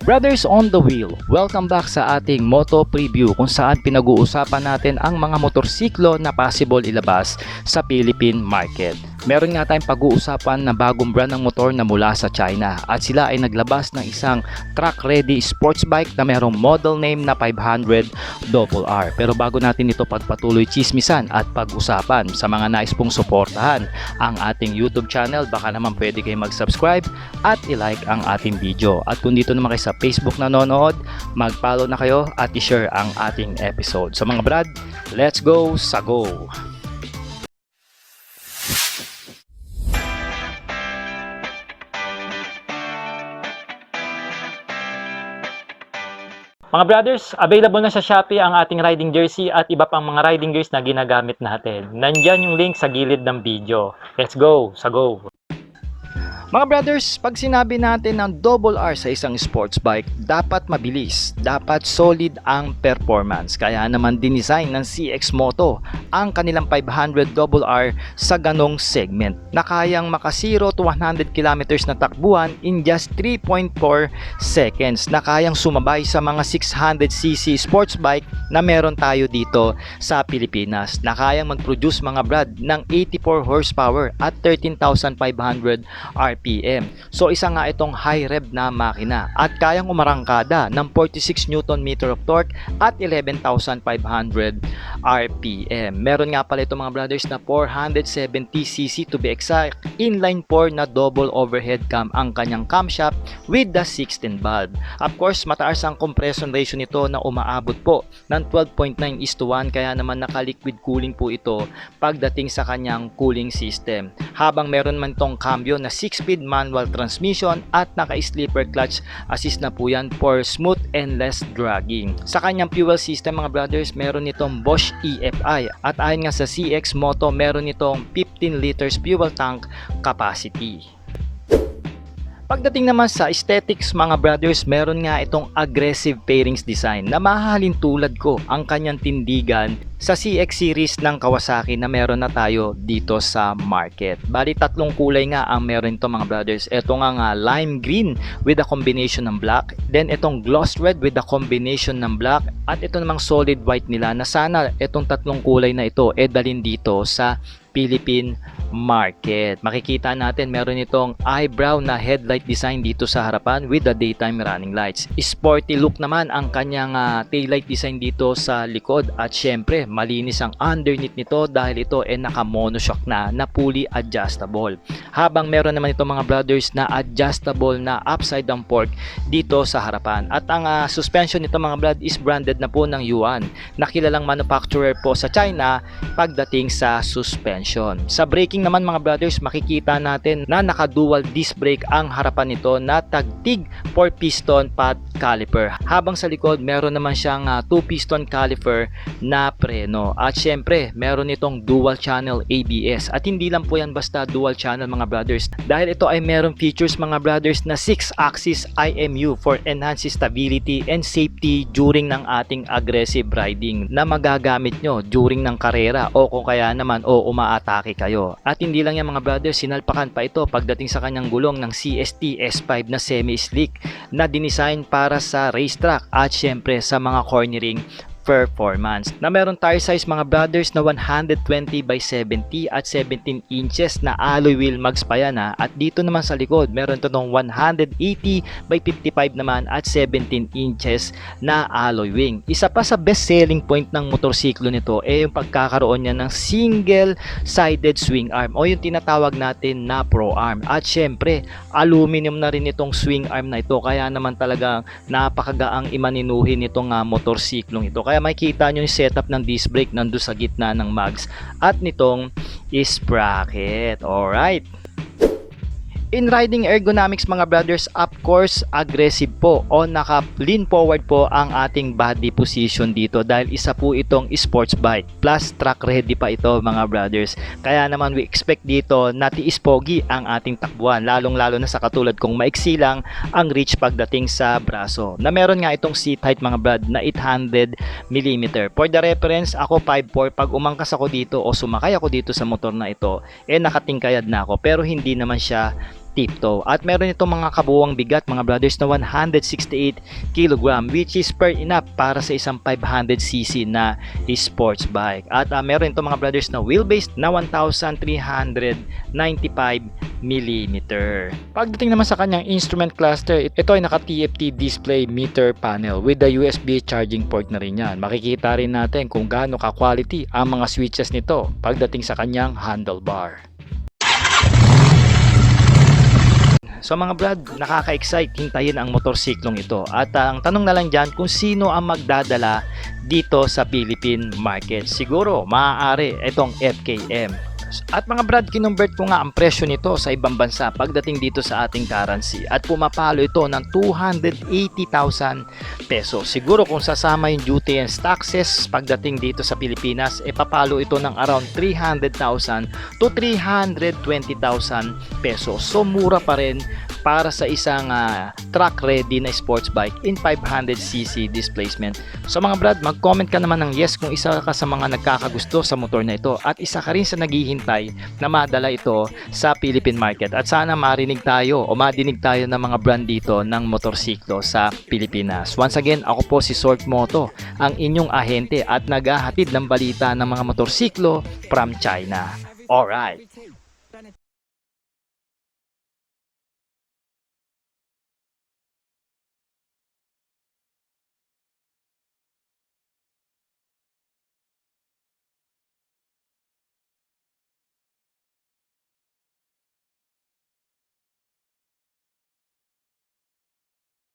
Brothers on the Wheel, welcome back sa ating Moto Preview kung saan pinag-uusapan natin ang mga motorsiklo na possible ilabas sa Philippine market. Meron nga tayong pag-uusapan na bagong brand ng motor na mula sa China at sila ay naglabas ng isang track-ready sports bike na merong model name na 500RR. Pero bago natin ito pagpatuloy chismisan at pag-usapan, sa mga nais pong suportahan ang ating YouTube channel, baka naman pwede kayo mag-subscribe at i-like ang ating video. At kung dito naman kayo sa Facebook nanonood, mag-follow na kayo at i-share ang ating episode. So mga brad, let's go sa go! Mga brothers, available na sa Shopee ang ating riding jersey at iba pang mga riding gears na ginagamit natin. Nandyan yung link sa gilid ng video. Let's go! Sa go! Mga brothers, pag sinabi natin ng double R sa isang sports bike, dapat mabilis, dapat solid ang performance. Kaya naman dinesign ng CX Moto ang kanilang 500RR sa ganong segment na kayang maka 0 to 100 kilometers na takbuhan in just 3.4 seconds, na kayang sumabay sa mga 600cc sports bike na meron tayo dito sa Pilipinas, na kayang mag-produce mga brad ng 84 horsepower at 13,500 RPM. So isa nga itong high rev na makina at kayang umarangkada ng 46 Nm of torque at 11,500 RPM. Meron nga pala itong mga brothers na 470cc to be exact, inline 4 na double overhead cam ang kanyang camshaft with the 16 valve. Of course, mataas ang compression ratio nito na umaabot po ng 12.9:1, kaya naman naka-liquid cooling po ito pagdating sa kanyang cooling system. Habang meron man itong cambio na 6-speed manual transmission at naka-sleeper clutch assist na po yan for smooth and less dragging. Sa kanyang fuel system mga brothers, meron itong Bosch EFI at ayon nga sa CX Moto, meron itong 15 liters fuel tank capacity. Pagdating naman sa aesthetics mga brothers, meron nga itong aggressive fairings design na mahahalin tulad ko ang kanyang tindigan sa CX series ng Kawasaki na meron na tayo dito sa market. Bali tatlong kulay nga ang meron ito mga brothers. Ito nga lime green with a combination ng black, then itong gloss red with a combination ng black, at ito namang solid white nila, na sana itong tatlong kulay na ito dalhin dito sa Philippine market. Makikita natin meron itong eyebrow na headlight design dito sa harapan with the daytime running lights. Sporty look naman ang kanyang taillight design dito sa likod, at syempre malinis ang underneath nito dahil ito ay naka monoshock na fully adjustable. Habang meron naman itong mga brothers na adjustable na upside down fork dito sa harapan. At ang suspension nito mga brad is branded na po ng Yuan, na kilalang manufacturer po sa China pagdating sa suspension. Sa braking naman mga brothers, makikita natin na naka dual disc brake ang harapan nito na tagtig 4 piston pad caliper. Habang sa likod meron naman siyang 2 piston caliper na preno. At syempre meron itong dual channel ABS, at hindi lang po yan basta dual channel mga brothers, dahil ito ay meron features mga brothers na 6 axis IMU for enhanced stability and safety during ng ating aggressive riding na magagamit nyo during ng karera o kung kaya naman umaatake kayo. At hindi lang yan mga brothers, sinalpakan pa ito pagdating sa kanyang gulong ng CST S5 na semi-slick na dinesign para sa racetrack at syempre sa mga cornering performance, na meron tire size mga brothers na 120 by 70 at 17 inches na alloy wheel mags pa yan at dito naman sa likod meron ito ng 180 by 55 naman at 17 inches na alloy wing. Isa pa sa best selling point ng motorsiklo nito yung pagkakaroon niya ng single sided swing arm o yung tinatawag natin na pro arm, at syempre aluminum na rin itong swing arm na ito, kaya naman talagang napakagaang imaninuhin itong motorsiklong ito. Kaya makikita nyo yung setup ng disc brake nando sa gitna ng mags at nitong sprocket. Alright. In riding ergonomics mga brothers, of course, aggressive po o naka-lean forward po ang ating body position dito dahil isa po itong sports bike plus track ready pa ito mga brothers. Kaya naman we expect dito na tiis pogi ang ating takbuhan, lalong-lalo na sa katulad kung maiksi lang ang reach pagdating sa braso. Na meron nga itong seat height mga brad na 800mm. For the reference, ako 5'4". Pag umangkas ako dito o sumakay ako dito sa motor na ito, nakatingkayad na ako, pero hindi naman siya tiptoe. At meron itong mga kabuuang bigat mga brothers na 168 kg which is per enough para sa isang 500cc na sports bike. At meron itong mga brothers na wheelbase na 1,395mm. Pagdating naman sa kanyang instrument cluster, ito ay naka TFT display meter panel with the USB charging port na rin yan. Makikita rin natin kung gaano ka-quality ang mga switches nito pagdating sa kanyang handlebar. So mga brad, nakaka-excite hintayin ang motorsiklong ito. At ang tanong na lang dyan kung sino ang magdadala dito sa Philippine market. Siguro maaari itong FKM. At mga brad, kinumbert ko nga ang presyo nito sa ibang bansa pagdating dito sa ating currency at pumapalo ito ng 280,000 pesos. Siguro kung sasama yung duty and taxes pagdating dito sa Pilipinas, papalo ito ng around 300,000 to 320,000 pesos. So mura pa rin para sa isang track ready na sports bike in 500cc displacement. So mga brad, mag-comment ka naman ng yes kung isa ka sa mga nagkakagusto sa motor na ito at isa ka rin sa naghihintay na madala ito sa Philippine market. At sana marinig tayo o madinig tayo ng mga brand dito ng motorsiklo sa Pilipinas. Once again, ako po si Sork Moto, ang inyong ahente at naghahatid ng balita ng mga motorsiklo from China. Alright!